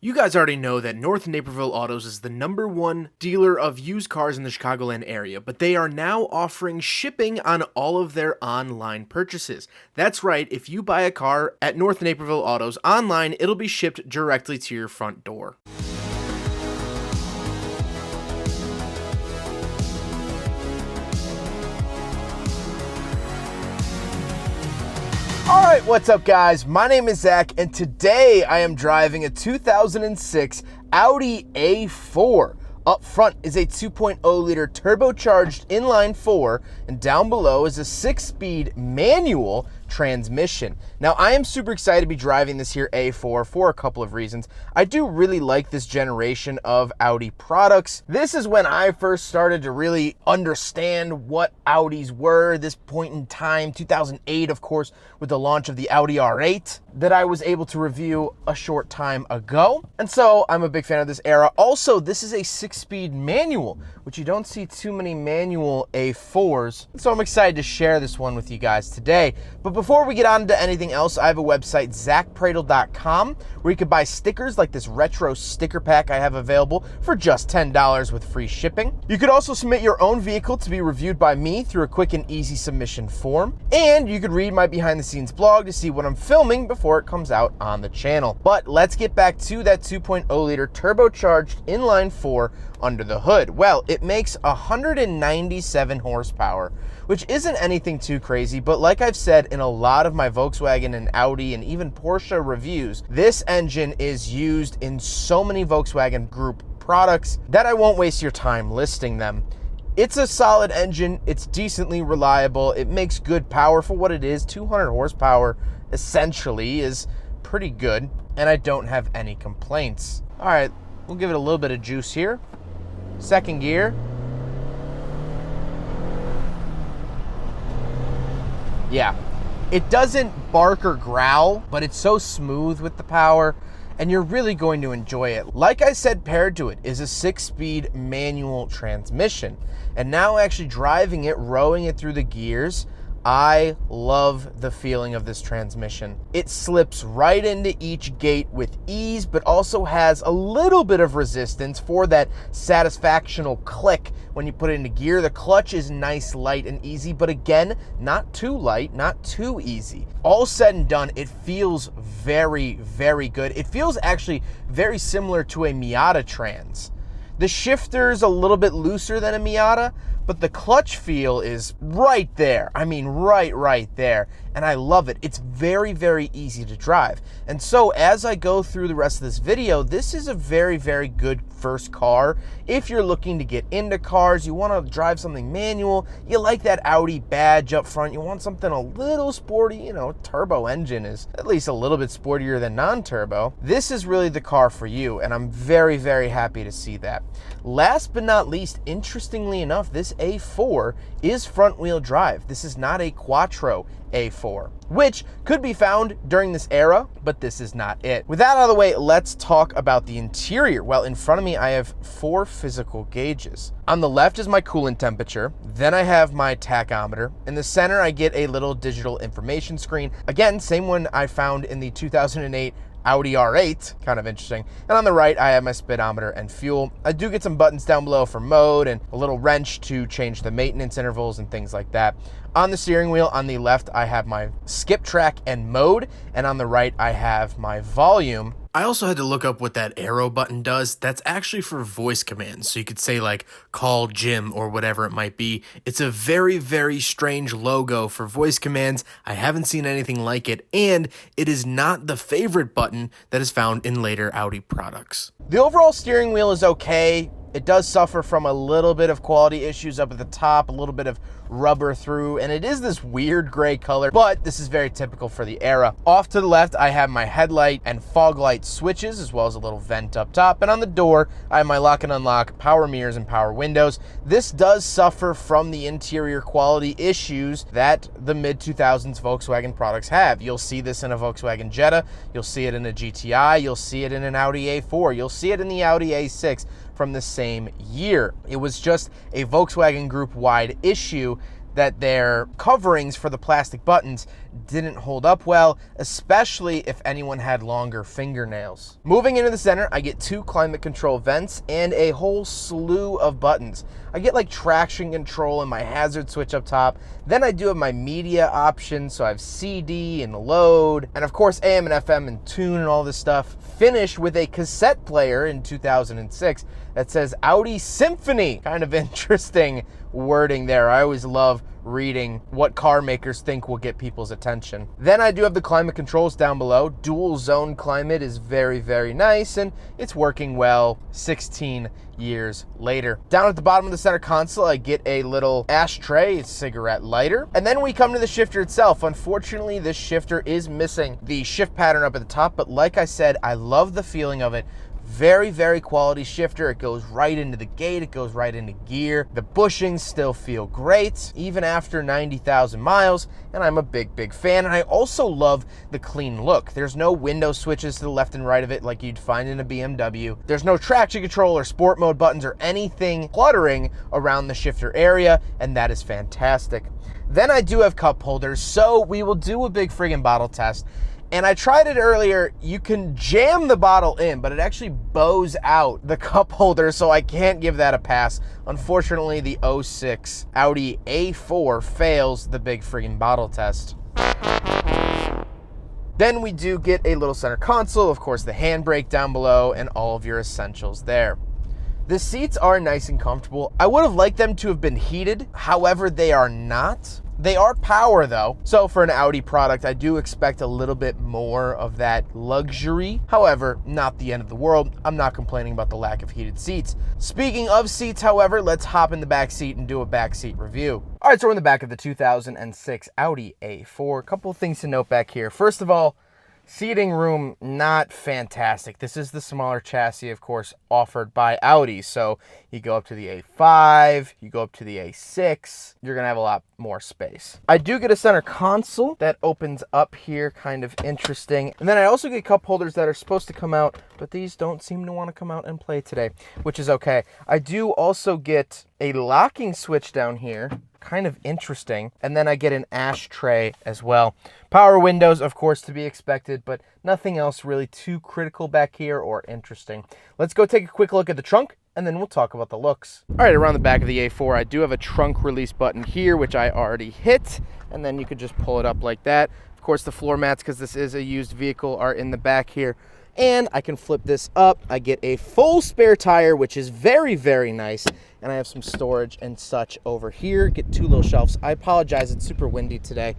You guys already know that North Naperville Autos is the #1 dealer of used cars in the Chicagoland area, but they are now offering shipping on all of their online purchases. That's right, if you buy a car at North Naperville Autos online, it'll be shipped directly to your front door. Alright, what's up guys? My name is Zach, and today I am driving a 2006 Audi A4. Up front is a 2.0 liter turbocharged inline 4, and down below is a 6-speed manual transmission. Now, I am super excited to be driving this here A4 for a couple of reasons. I do really like this generation of Audi products. This is when I first started to really understand what Audis were. This point in time, 2008, of course, with the launch of the Audi R8 that I was able to review a short time ago. And so I'm a big fan of this era. Also, this is a 6-speed manual, which you don't see too many manual A4s. So I'm excited to share this one with you guys today. But before we get on to anything else, I have a website, zackpradel.com, where you can buy stickers like this retro sticker pack I have available for just $10 with free shipping. You could also submit your own vehicle to be reviewed by me through a quick and easy submission form. And you could read my behind the scenes blog to see what I'm filming before it comes out on the channel. But let's get back to that 2.0 liter turbocharged inline 4 under the hood. Well, it makes 197 horsepower, which isn't anything too crazy, but like I've said in a lot of my Volkswagen and Audi and even Porsche reviews, this engine is used in so many Volkswagen Group products that I won't waste your time listing them. It's a solid engine, it's decently reliable, it makes good power for what it is. 200 horsepower essentially is pretty good, and I don't have any complaints. All right, we'll give it a little bit of juice here. Second gear. Yeah, it doesn't bark or growl, but it's so smooth with the power, and you're really going to enjoy it. Like I said, paired to it is a 6-speed manual transmission. And now actually driving it, rowing it through the gears, I love the feeling of this transmission. It slips right into each gate with ease, but also has a little bit of resistance for that satisfactional click when you put it into gear. The clutch is nice, light, and easy, but again, not too light, not too easy. All said and done, it feels very, very good. It feels actually very similar to a Miata Trans. The shifter's a little bit looser than a Miata, but the clutch feel is right there. I mean, right there. And I love it. It's very, very easy to drive. And so as I go through the rest of this video, this is a very, very good first car. If you're looking to get into cars, you want to drive something manual, you like that Audi badge up front, you want something a little sporty, you know, turbo engine is at least a little bit sportier than non-turbo. This is really the car for you, and I'm very, very happy to see that. Last but not least, interestingly enough, this A4 is front-wheel drive. This is not a Quattro A4, which could be found during this era, but this is not it. With that out of the way, let's talk about the interior. Well, in front of me, I have 4 physical gauges. On the left is my coolant temperature, then I have my tachometer. In the center, I get a little digital information screen. Again, same one I found in the 2008 Audi R8, kind of interesting. And on the right, I have my speedometer and fuel. I do get some buttons down below for mode and a little wrench to change the maintenance intervals and things like that. On the steering wheel, on the left, I have my skip track and mode, and on the right, I have my volume. I also had to look up what that arrow button does. That's actually for voice commands. So you could say like, call Jim or whatever it might be. It's a very, very strange logo for voice commands. I haven't seen anything like it. And it is not the favorite button that is found in later Audi products. The overall steering wheel is okay. It does suffer from a little bit of quality issues up at the top, a little bit of rubber through, and it is this weird gray color, but this is very typical for the era. Off to the left, I have my headlight and fog light switches, as well as a little vent up top, and on the door, I have my lock and unlock, power mirrors, and power windows. This does suffer from the interior quality issues that the mid-2000s Volkswagen products have. You'll see this in a Volkswagen Jetta, you'll see it in a GTI, you'll see it in an Audi A4, you'll see it in the Audi A6 from the same year. It was just a Volkswagen Group-wide issue that their coverings for the plastic buttons didn't hold up well, especially if anyone had longer fingernails. Moving into the center, I get 2 climate control vents and a whole slew of buttons. I get like traction control and my hazard switch up top. Then I do have my media options, so I have CD and load, and of course AM and FM and tune and all this stuff. Finished with a cassette player in 2006 that says Audi Symphony. Kind of interesting wording there. I always love reading what car makers think will get people's attention. Then I do have the climate controls down below. Dual zone climate is very, very nice, and it's working well 16 years later. Down at the bottom of the center console, I get a little ashtray, cigarette lighter, and then we come to the shifter itself. Unfortunately, this shifter is missing the shift pattern up at the top, but like I said, I love the feeling of it. Very, very quality shifter. It goes right into the gate. It goes right into gear. The bushings still feel great, even after 90,000 miles, and I'm a big, big fan. And I also love the clean look. There's no window switches to the left and right of it like you'd find in a BMW. There's no traction control or sport mode buttons or anything cluttering around the shifter area, and that is fantastic. Then I do have cup holders, so we will do a big friggin' bottle test. And I tried it earlier. You can jam the bottle in, but it actually bows out the cup holder, so I can't give that a pass. Unfortunately, the 06 Audi A4 fails the big friggin' bottle test. Then we do get a little center console, of course the handbrake down below, and all of your essentials there. The seats are nice and comfortable. I would have liked them to have been heated, however, they are not. They are power though, so for an Audi product, I do expect a little bit more of that luxury. However, not the end of the world. I'm not complaining about the lack of heated seats. Speaking of seats, however, let's hop in the back seat and do a back seat review. All right, so we're in the back of the 2006 Audi A4. A couple of things to note back here. First of all, seating room, not fantastic. This is the smaller chassis, of course, offered by Audi. So you go up to the A5, you go up to the A6, you're gonna have a lot more space. I do get a center console that opens up here, kind of interesting. And then I also get cup holders that are supposed to come out, but these don't seem to want to come out and play today, which is okay. I do also get a locking switch down here, kind of interesting. And then I get an ashtray as well. Power windows, of course, to be expected, but nothing else really too critical back here or interesting. Let's go take a quick look at the trunk, and then we'll talk about the looks. All right, around the back of the A4, I do have a trunk release button here, which I already hit, and then you could just pull it up like that. Of course, the floor mats, because this is a used vehicle, are in the back here. And I can flip this up. I get a full spare tire, which is very, very nice. And I have some storage and such over here. Get 2 little shelves. I apologize, it's super windy today,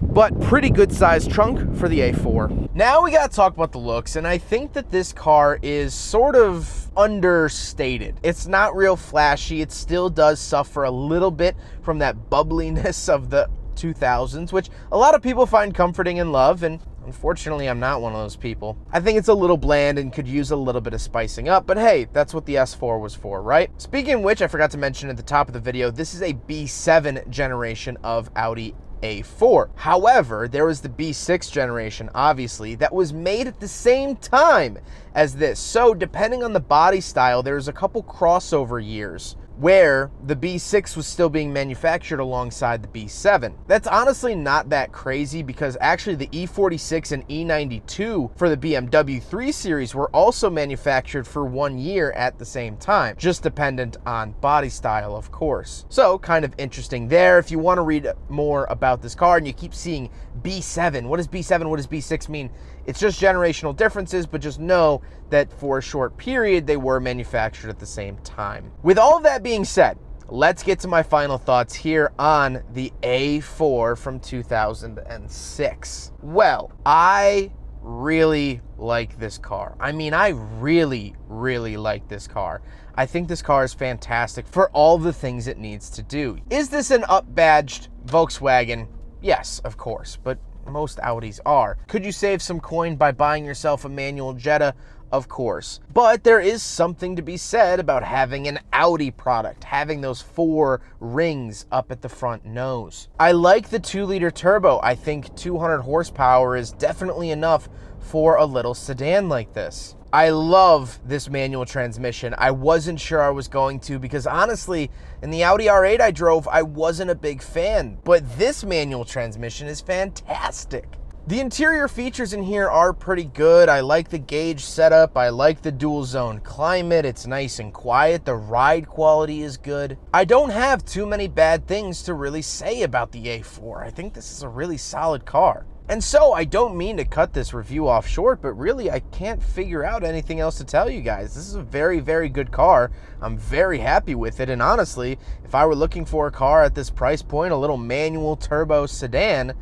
but pretty good sized trunk for the A4. Now we gotta talk about the looks, and I think that this car is sort of understated. It's not real flashy. It still does suffer a little bit from that bubbliness of the 2000s, which a lot of people find comforting and love, and unfortunately, I'm not one of those people. I think it's a little bland and could use a little bit of spicing up, but hey, that's what the S4 was for, right? Speaking of which, I forgot to mention at the top of the video, this is a B7 generation of Audi A4. However, there was the B6 generation, obviously, that was made at the same time as this. So depending on the body style, there's a couple crossover years where the B6 was still being manufactured alongside the B7. That's honestly not that crazy, because actually the E46 and E92 for the BMW 3 Series were also manufactured for 1 year at the same time, just dependent on body style, of course. So kind of interesting there. If you want to read more about this car and you keep seeing B7, what does B7, what does B6 mean? It's just generational differences, but just know that for a short period, they were manufactured at the same time. With all of that being said, let's get to my final thoughts here on the A4 from 2006. Well, I really like this car. I mean, I really, really like this car. I think this car is fantastic for all the things it needs to do. Is this an up-badged Volkswagen? Yes, of course, but most Audis are. Could you save some coin by buying yourself a manual Jetta? Of course. But there is something to be said about having an Audi product, having those 4 rings up at the front nose. I like the 2-liter turbo. I think 200 horsepower is definitely enough for a little sedan like this. I love this manual transmission. I wasn't sure I was going to because honestly, in the Audi R8 I drove, I wasn't a big fan, but this manual transmission is fantastic. The interior features in here are pretty good. I like the gauge setup. I like the dual zone climate. It's nice and quiet. The ride quality is good. I don't have too many bad things to really say about the A4. I think this is a really solid car. And so I don't mean to cut this review off short, but really I can't figure out anything else to tell you guys. This is a very, very good car. I'm very happy with it. And honestly, if I were looking for a car at this price point, a little manual turbo sedan,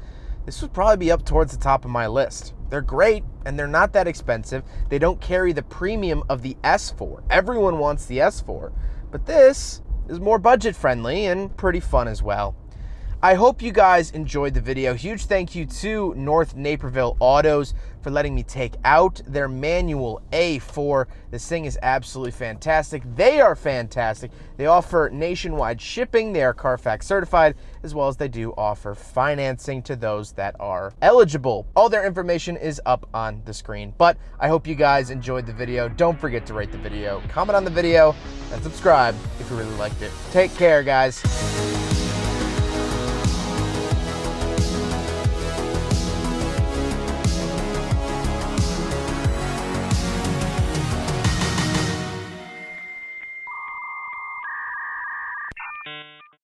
this would probably be up towards the top of my list. They're great and they're not that expensive. They don't carry the premium of the S4. Everyone wants the S4, but this is more budget friendly and pretty fun as well. I hope you guys enjoyed the video. Huge thank you to North Naperville Autos for letting me take out their manual A4. This thing is absolutely fantastic. They are fantastic. They offer nationwide shipping. They are Carfax certified, as well as they do offer financing to those that are eligible. All their information is up on the screen. But I hope you guys enjoyed the video. Don't forget to rate the video, comment on the video, and subscribe if you really liked it. Take care, guys.